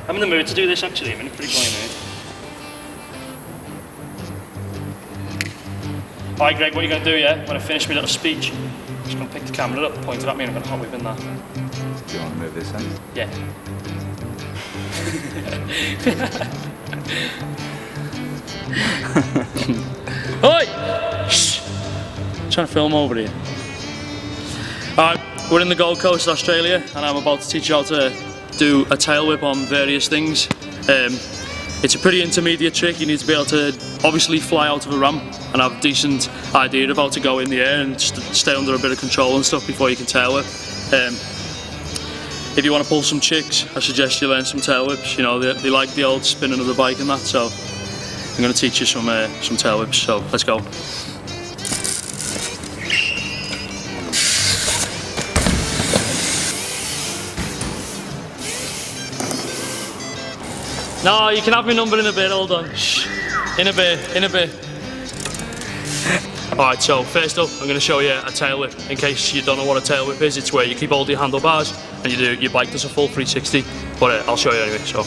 I'm in the mood to do this actually, I'm in a pretty funny mood. Alright Greg, what are you going to do, yeah? When I finish my little speech, I'm just going to pick the camera up, point it at me and I'm going to hot whip in that. Do you want to move this in? Yeah. Oi! Shh! I'm trying to film over here. Alright, we're in the Gold Coast, Australia, and I'm about to teach you how to do a tail whip on various things. It's a pretty intermediate trick. You need to be able to obviously fly out of a ramp and have a decent idea of how to go in the air and just stay under a bit of control and stuff before you can tail whip. If you want to pull some chicks, I suggest you learn some tail whips. You know, they like the old spinning of the bike and that, so I'm going to teach you some tail whips, so let's go. No, you can have my number in a bit, hold on. Shh. In a bit. Alright, so first up, I'm going to show you a tail whip. In case you don't know what a tail whip is, it's where you keep hold of your handlebars and your bike does a full 360. But I'll show you anyway, so.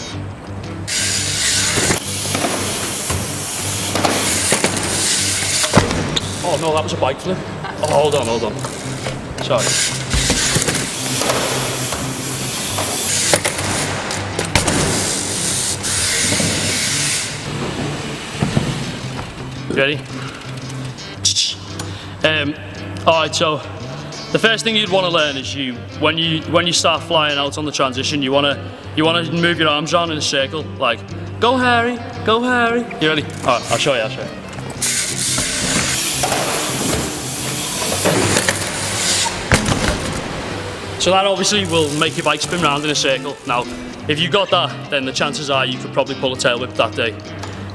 Oh no, that was a bike flip. Oh, hold on. Sorry. Ready? Alright, so the first thing you'd want to learn is when you start flying out on the transition, you wanna move your arms around in a circle, like go Harry. You ready? Alright, I'll show you. So that obviously will make your bike spin round in a circle. Now, if you got that, then the chances are you could probably pull a tail whip that day.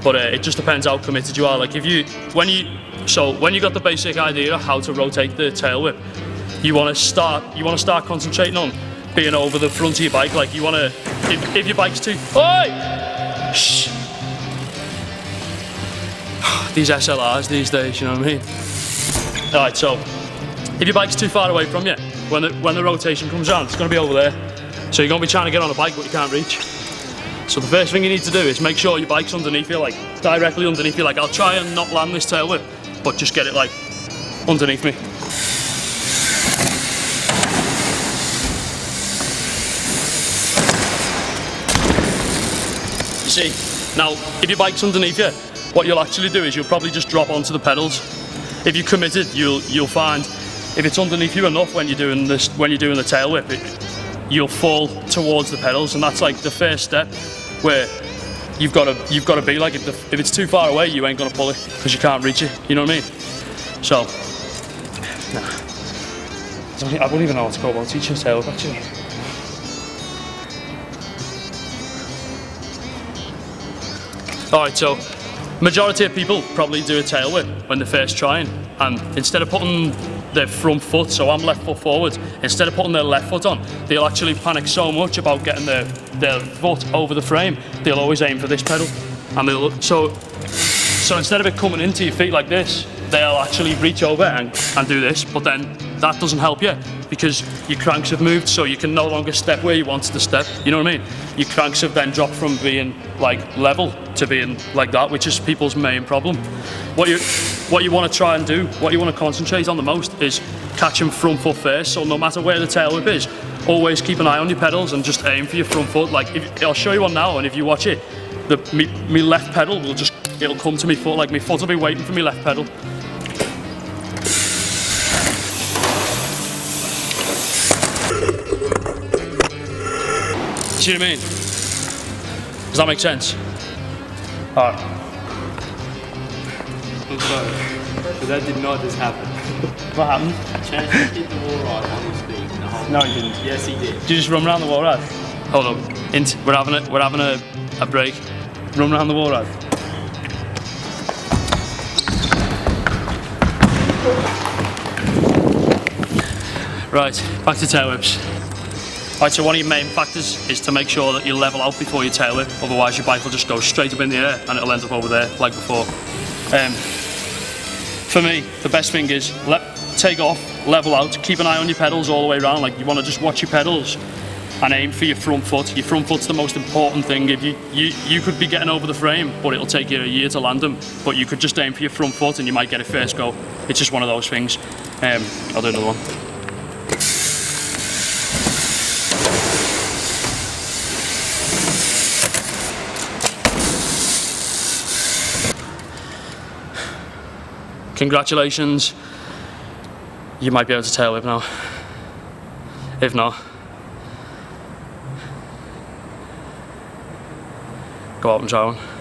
But it just depends how committed you are. Like when you got the basic idea of how to rotate the tail whip, you want to start concentrating on being over the front of your bike. Like you want to, if your bike's too, oi! Shh. These SLRs these days, you know what I mean? All right, so if your bike's too far away from you, when the rotation comes around, it's going to be over there. So you're going to be trying to get on a bike, but you can't reach. So the first thing you need to do is make sure your bike's underneath you, like directly underneath you. Like I'll try and not land this tail whip, but just get it like underneath me. You see, now if your bike's underneath you, what you'll actually do is you'll probably just drop onto the pedals. If you're committed, you'll find if it's underneath you enough when you're doing the tail whip, you'll fall towards the pedals, and that's like the first step where you've got to be like, if it's too far away, you ain't gonna pull it because you can't reach it. You know what I mean? So, I wouldn't even know what to go about teaching a tail whip actually. All right, so majority of people probably do a tail whip when they're first trying, and instead of putting their front foot, so I'm left foot forward, instead of putting their left foot on, they'll actually panic so much about getting their foot over the frame, they'll always aim for this pedal, and so instead of it coming into your feet like this, they'll actually reach over and do this, but then that doesn't help you because your cranks have moved, so you can no longer step where you wanted to step. You know what I mean? Your cranks have then dropped from being like level to being like that, which is people's main problem. What you want to try and do, what you want to concentrate on the most is catching front foot first. So no matter where the tail whip is, always keep an eye on your pedals and just aim for your front foot. Like I'll show you one now, and if you watch it, me left pedal will it'll come to me foot. Like my foot will be waiting for me left pedal. See what I mean? Does that make sense? Alright. I'm sorry, but that did not just happen. What happened? Chance hit the wall ride on his feet. No, he didn't. Yes, he did. Did you just run around the wall ride? Hold up. We're having a break. Run around the wall ride. Right, back to tail whips. Right, so one of your main factors is to make sure that you level out before you tail whip, otherwise your bike will just go straight up in the air and it'll end up over there like before. For me, the best thing is take off, level out, keep an eye on your pedals all the way around. Like you want to just watch your pedals and aim for your front foot. Your front foot's the most important thing. If you could be getting over the frame, but it'll take you a year to land them. But you could just aim for your front foot and you might get it first go. It's just one of those things. I'll do another one. Congratulations. You might be able to tail whip now. If not, go out and try one.